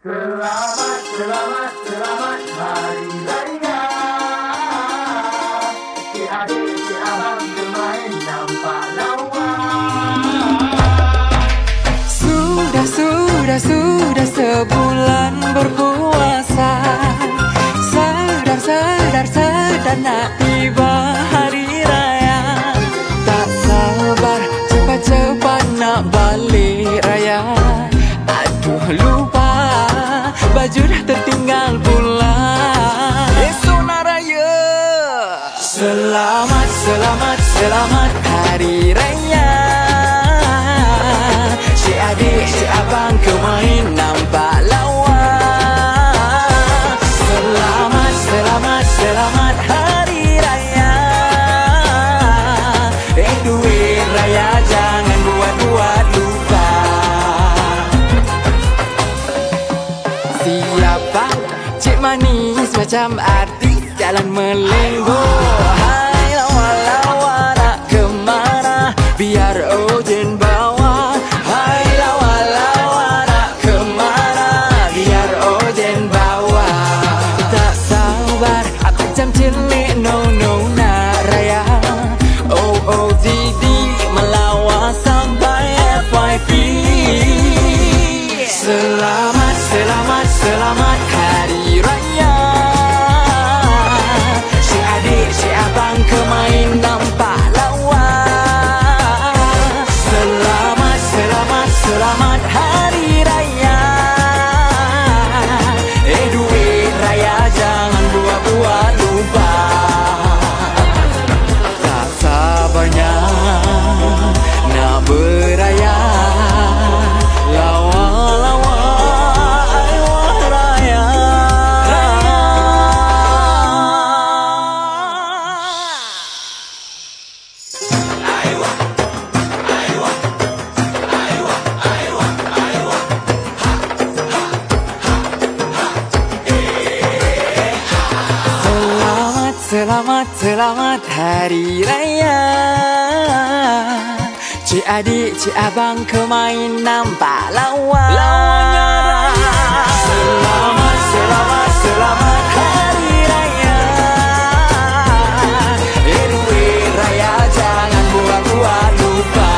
Selamat, selamat, selamat Hari Raya. Cik adik, cik abang bermain nampak lawa. Sudah sebulan berpuasa. Sedar nak tiba hari raya. Tak sabar cepat-cepat nak balik raya. Aduh lupa, baju dah tertinggal pula. Esok nak raya. Selamat, selamat, selamat hari raya. Cik adik, cik abang kau main nampak lawa. Selamat, selamat, selamat hari raya. Duit raya jangan buat-buat lupa. Siapa cik manis macam artis jalan melenggo. Hai lawa-lawa nak kemana, biar Ojen bawa. Hai lawa-lawa nak kemana, biar Ojen bawa. Tak sabar macam celik no nak raya. OOTD melawa sampai FYP. Selamat, selamat, selamat hari raya. Cik adik, cik abang kau main nampak lawa. Selamat, selamat, selamat hari raya. Duit raya jangan buat-buat lupa. Tak sabarnya nak beraya. Lawa-lawa ayuh raya. Selamat, selamat hari raya. Cik adik, cik abang kau main nampak lawa. Lawanya raya. Selamat, selamat, selamat hari raya. Duit raya jangan buat-buat lupa.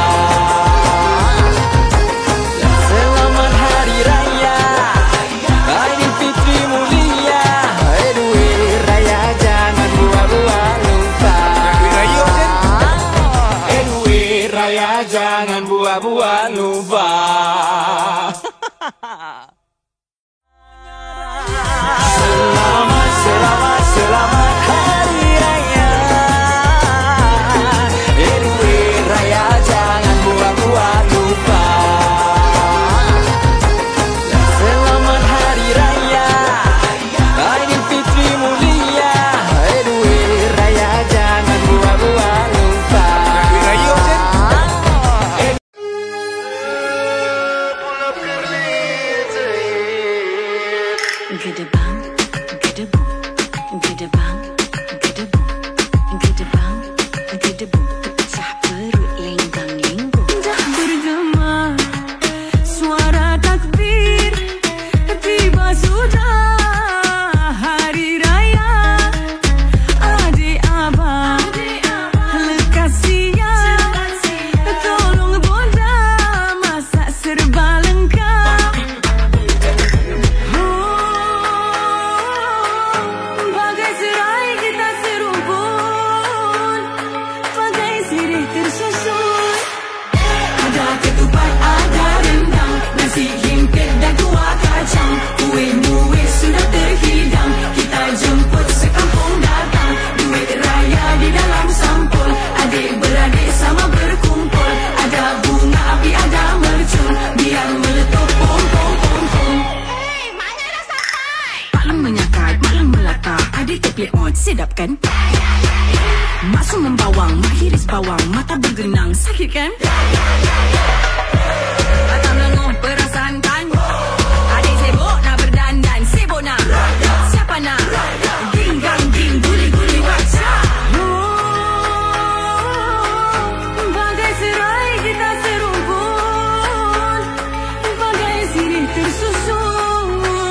Selamat hari raya. Aidilfitri mulia. Duit raya jangan buat-buat lupa. Duit raya jangan buat-buat lupa. Selamat, selamat, selamat hari raya. Duit raya jangan buat-buat lupa. Selamat hari raya. Aidilfitri mulia. Duit raya jangan buat-buat lupa. Gedebang, gedebu, gedebang, gedebu, gedebang, gedebu, pecah perut lenggang linggu. Dah bergema suara takbir, tiba sudah hari raya. Adik abang lekas siap, tolong bonda masak serba lengkap. Bagai serai kita serumpun, bagai sirih tersusun. Ada ketupat, ada rendang, nasi himpit dan kuah kacang. Kuih-muih sudah terhidang, kita jemput sekampung datang. Duit raya di dalam sampul, adik-beradik sama berkumpul. Ada bunga api, ada mercun, biar meletup pom pom pom pom. Mana dah sampai? Maklum menyakat, maklum melata. Adik kepiak mod, sedap kan? Masuk membawang, mak hiris bawang. Mata bergenang, sakit kan? Mata menguh perasaan kan? Adik sibuk nak berdandan, sibuk nak. Siapa nak? Ginggang ging, guli-guli baca. Bagai serai kita serumpun, bagai sirih tersusun.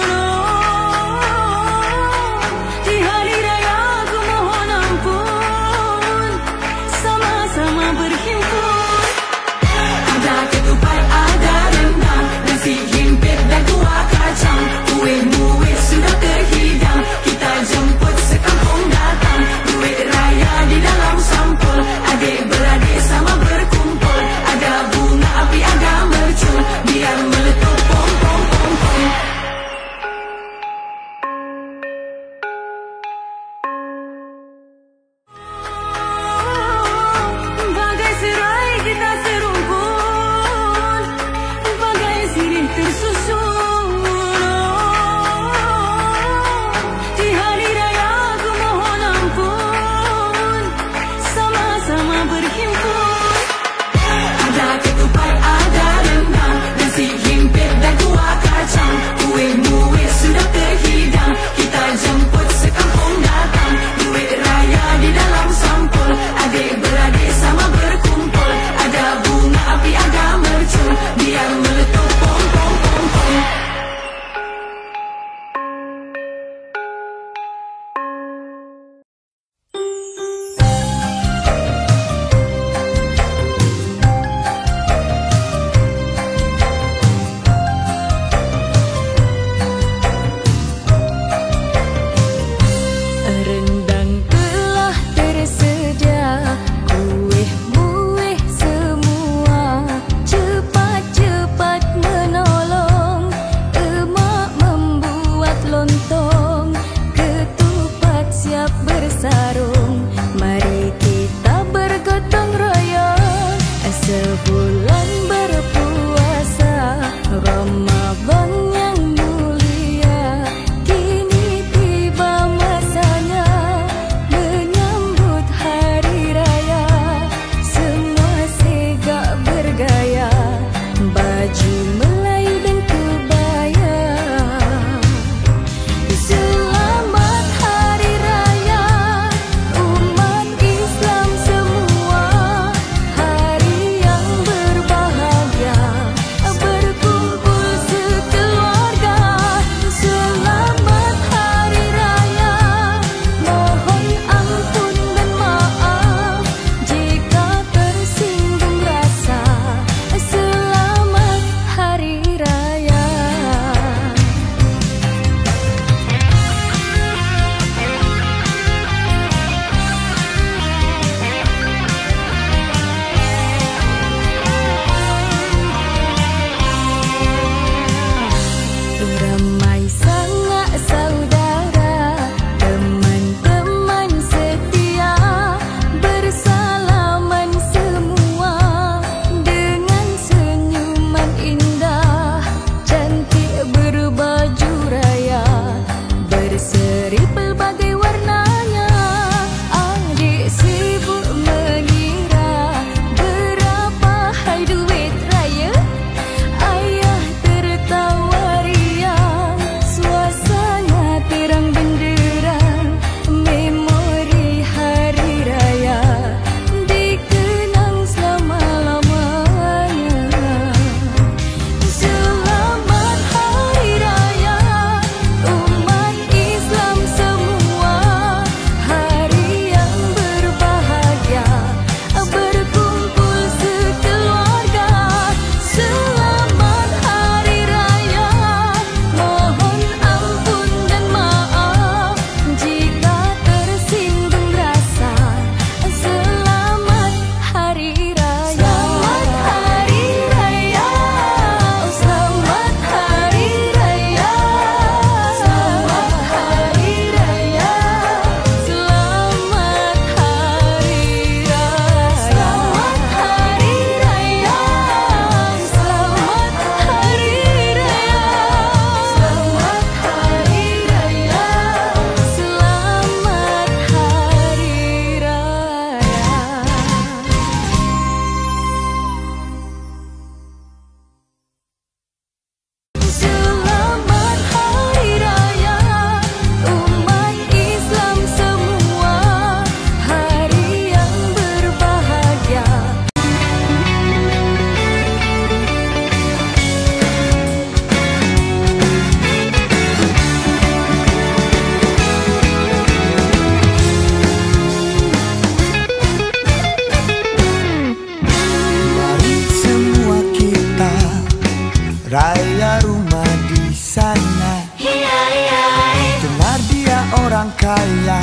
raya,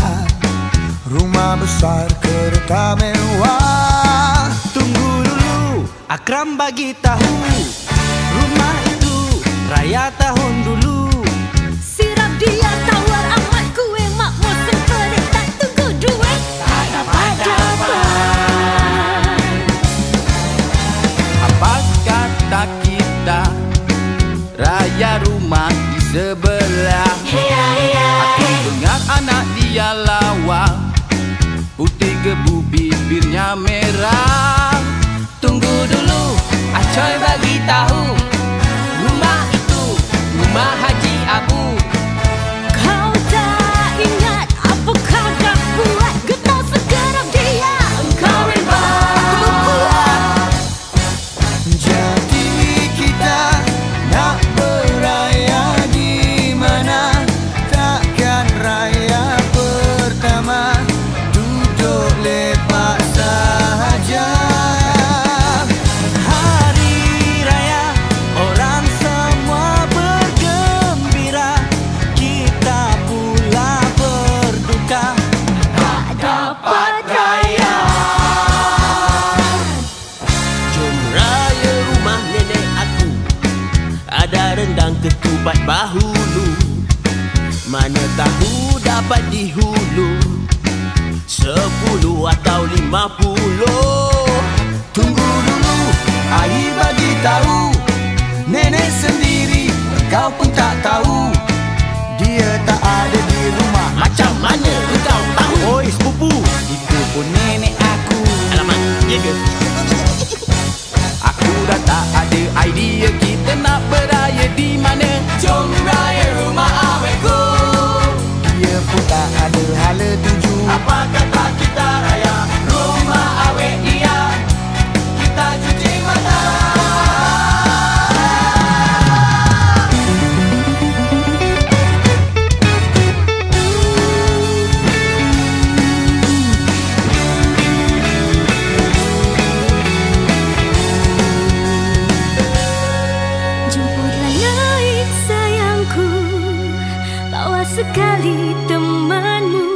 rumah besar kereta mewah. Tunggu dulu, Akram bagi tahu, rumah itu raya tahun dulu. Sirap dia tawar amat kue mak musim pelik tak tunggu duit. Tak dapat. Apa kata kita, raya rumah di sebelah. Aku dengar anak dia lawa, putih gebu bibirnya merah. Tunggu dulu, Acoy bagi tahu, rumah itu rumah Haji Abu. Kau tak ingat apa kakak buat, getah segerap dia. Engkau hebat. Jadi kita nak beraya di mana? Takkan raya pertama duduk lepak sahaja. Hari raya orang semua bergembira, kita pula berduka Tak dapat raya. Jom raya rumah nenek aku, ada rendang ketupat bahulu. Mana tahu dapat di hulu 10 atau 50. Tunggu dulu, Ayi bagi tahu, nenek sendiri kau pun tak tahu, dia tak ada di rumah. Macam mana engkau tahu? Oi sepupu, itu pun nenek aku. Alamak, ya ke? Aku dah tak ada idea kita nak beraya di mana. Jom raya rumah awetku. Dia pun tak ada hala tuju. Apa kata kita raya rumah awet dia, kita cuci mata. Jemputlah naik sayangku, bawa sekali temanmu.